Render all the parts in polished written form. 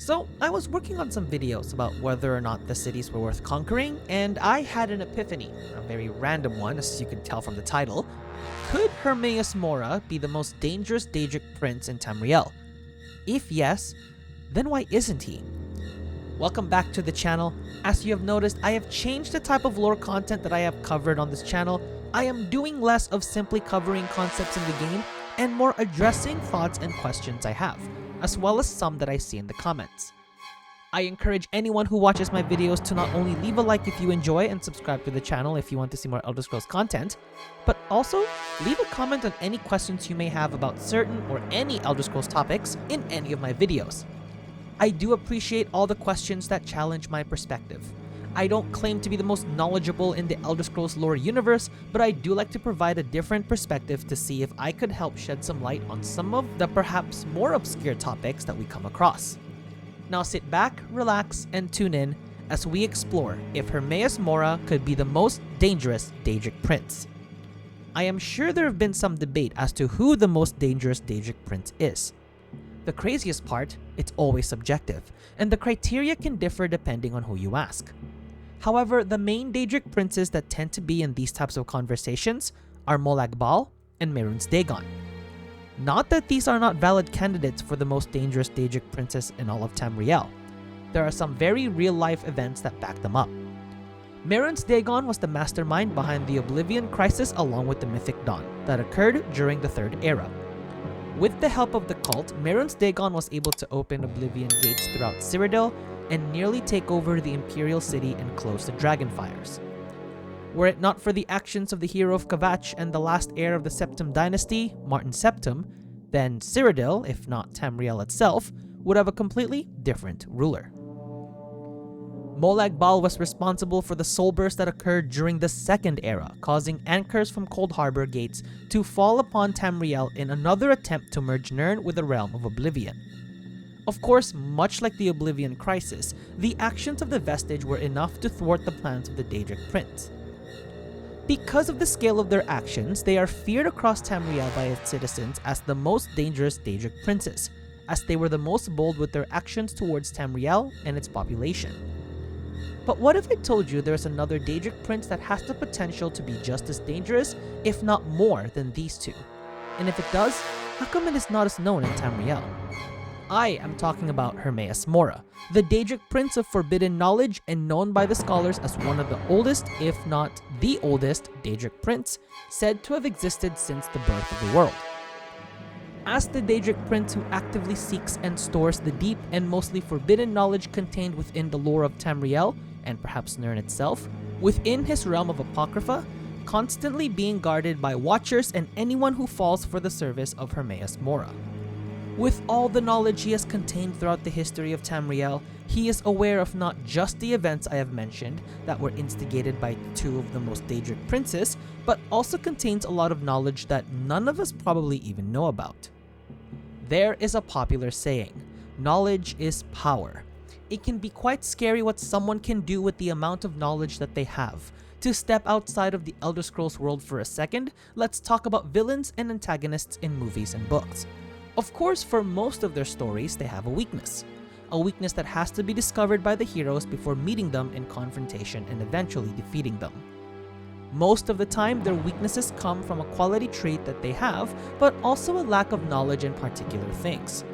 So, I was working on some videos about whether or not the cities were worth conquering, and I had an epiphany, a very random one as you can tell from the title. Could Hermaeus Mora be the most dangerous Daedric prince in Tamriel? If yes, then why isn't he? Welcome back to the channel. As you have noticed, I have changed the type of lore content that I have covered on this channel. I am doing less of simply covering concepts in the game and more addressing thoughts and questions I have, as well as some that I see in the comments. I encourage anyone who watches my videos to not only leave a like if you enjoy and subscribe to the channel if you want to see more Elder Scrolls content, but also leave a comment on any questions you may have about certain or any Elder Scrolls topics in any of my videos. I do appreciate all the questions that challenge my perspective. I don't claim to be the most knowledgeable in the Elder Scrolls lore universe, but I do like to provide a different perspective to see if I could help shed some light on some of the perhaps more obscure topics that we come across. Now sit back, relax, and tune in as we explore if Hermaeus Mora could be the most dangerous Daedric Prince. I am sure there have been some debate as to who the most dangerous Daedric Prince is. The craziest part, it's always subjective, and the criteria can differ depending on who you ask. However, the main Daedric princes that tend to be in these types of conversations are Molag Bal and Mehrunes Dagon. Not that these are not valid candidates for the most dangerous Daedric princes in all of Tamriel. There are some very real-life events that back them up. Mehrunes Dagon was the mastermind behind the Oblivion crisis along with the Mythic Dawn that occurred during the Third Era. With the help of the cult, Mehrunes Dagon was able to open Oblivion gates throughout Cyrodiil and nearly take over the Imperial City and close the Dragonfires. Were it not for the actions of the hero of Kvatch and the last heir of the Septim dynasty, Martin Septim, then Cyrodiil, if not Tamriel itself, would have a completely different ruler. Molag Bal was responsible for the soul burst that occurred during the Second Era, causing anchors from Cold Harbor gates to fall upon Tamriel in another attempt to merge Nirn with the realm of Oblivion. Of course, much like the Oblivion crisis, the actions of the Vestige were enough to thwart the plans of the Daedric Prince. Because of the scale of their actions, they are feared across Tamriel by its citizens as the most dangerous Daedric princes, as they were the most bold with their actions towards Tamriel and its population. But what if I told you there's another Daedric prince that has the potential to be just as dangerous, if not more, than these two? And if it does, how come it is not as known in Tamriel? I am talking about Hermaeus Mora, the Daedric Prince of forbidden knowledge and known by the scholars as one of the oldest, if not the oldest, Daedric Prince, said to have existed since the birth of the world. As the Daedric Prince who actively seeks and stores the deep and mostly forbidden knowledge contained within the lore of Tamriel, and perhaps Nirn itself, within his realm of Apocrypha, constantly being guarded by watchers and anyone who falls for the service of Hermaeus Mora. With all the knowledge he has contained throughout the history of Tamriel, he is aware of not just the events I have mentioned that were instigated by two of the most Daedric princes, but also contains a lot of knowledge that none of us probably even know about. There is a popular saying, knowledge is power. It can be quite scary what someone can do with the amount of knowledge that they have. To step outside of the Elder Scrolls world for a second, let's talk about villains and antagonists in movies and books. Of course, for most of their stories, they have a weakness that has to be discovered by the heroes before meeting them in confrontation and eventually defeating them. Most of the time, their weaknesses come from a quality trait that they have, but also a lack of knowledge in particular things.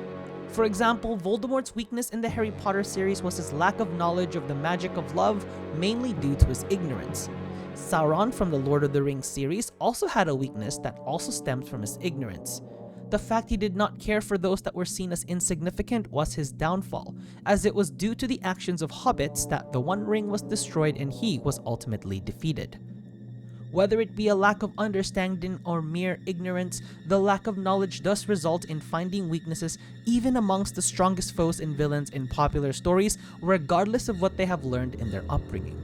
For example, Voldemort's weakness in the Harry Potter series was his lack of knowledge of the magic of love, mainly due to his ignorance. Sauron from the Lord of the Rings series also had a weakness that also stemmed from his ignorance. The fact he did not care for those that were seen as insignificant was his downfall, as it was due to the actions of hobbits that the One Ring was destroyed and he was ultimately defeated. Whether it be a lack of understanding or mere ignorance, the lack of knowledge does result in finding weaknesses even amongst the strongest foes and villains in popular stories, regardless of what they have learned in their upbringing.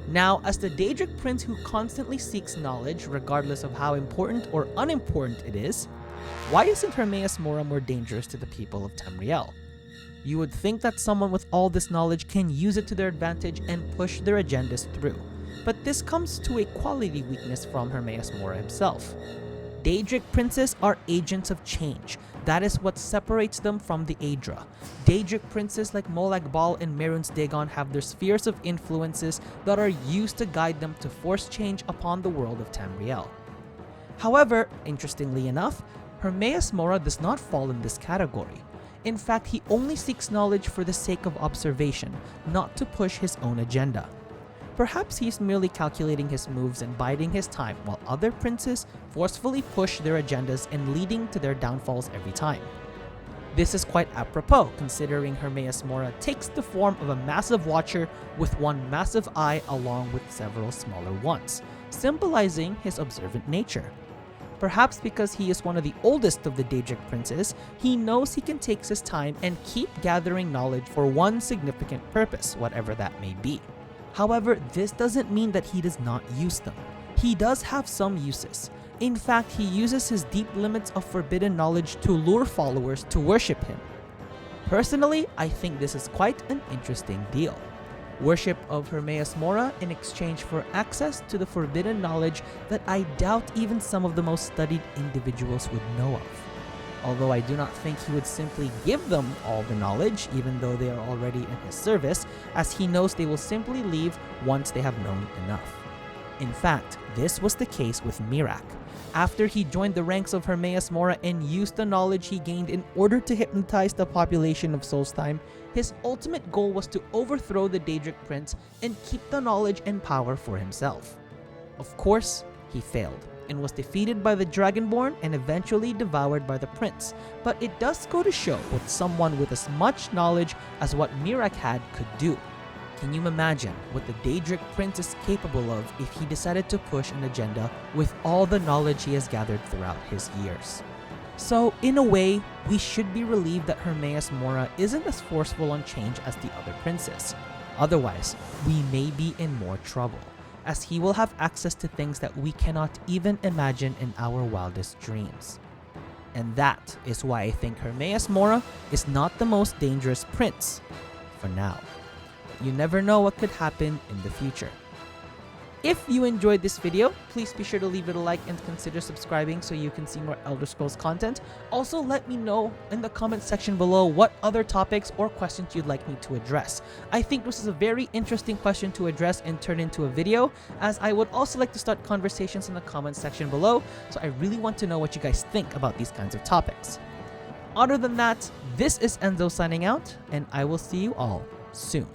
Now, as the Daedric Prince who constantly seeks knowledge, regardless of how important or unimportant it is, why isn't Hermaeus Mora more dangerous to the people of Tamriel? You would think that someone with all this knowledge can use it to their advantage and push their agendas through, but this comes to a quality weakness from Hermaeus Mora himself. Daedric princes are agents of change. That is what separates them from the Daedra. Daedric princes like Molag Bal and Mehrunes Dagon have their spheres of influences that are used to guide them to force change upon the world of Tamriel. However, interestingly enough, Hermaeus Mora does not fall in this category. In fact, he only seeks knowledge for the sake of observation, not to push his own agenda. Perhaps he's merely calculating his moves and biding his time, while other princes forcefully push their agendas and leading to their downfalls every time. This is quite apropos, considering Hermaeus Mora takes the form of a massive watcher with one massive eye along with several smaller ones, symbolizing his observant nature. Perhaps because he is one of the oldest of the Daedric princes, he knows he can take his time and keep gathering knowledge for one significant purpose, whatever that may be. However, this doesn't mean that he does not use them. He does have some uses. In fact, he uses his deep limits of forbidden knowledge to lure followers to worship him. Personally, I think this is quite an interesting deal. Worship of Hermaeus Mora in exchange for access to the forbidden knowledge that I doubt even some of the most studied individuals would know of. Although I do not think he would simply give them all the knowledge, even though they are already in his service, as he knows they will simply leave once they have known enough. In fact, this was the case with Miraak. After he joined the ranks of Hermaeus Mora and used the knowledge he gained in order to hypnotize the population of Solstheim, his ultimate goal was to overthrow the Daedric Prince and keep the knowledge and power for himself. Of course, he failed, and was defeated by the Dragonborn and eventually devoured by the prince, but it does go to show what someone with as much knowledge as what Miraak had could do. Can you imagine what the Daedric Prince is capable of if he decided to push an agenda with all the knowledge he has gathered throughout his years? So, in a way, we should be relieved that Hermaeus Mora isn't as forceful on change as the other princes. Otherwise, we may be in more trouble, as he will have access to things that we cannot even imagine in our wildest dreams. And that is why I think Hermaeus Mora is not the most dangerous prince for now. You never know what could happen in the future. If you enjoyed this video, please be sure to leave it a like and consider subscribing so you can see more Elder Scrolls content. Also, let me know in the comment section below what other topics or questions you'd like me to address. I think this is a very interesting question to address and turn into a video, as I would also like to start conversations in the comment section below, so I really want to know what you guys think about these kinds of topics. Other than that, this is Enzo signing out, and I will see you all soon.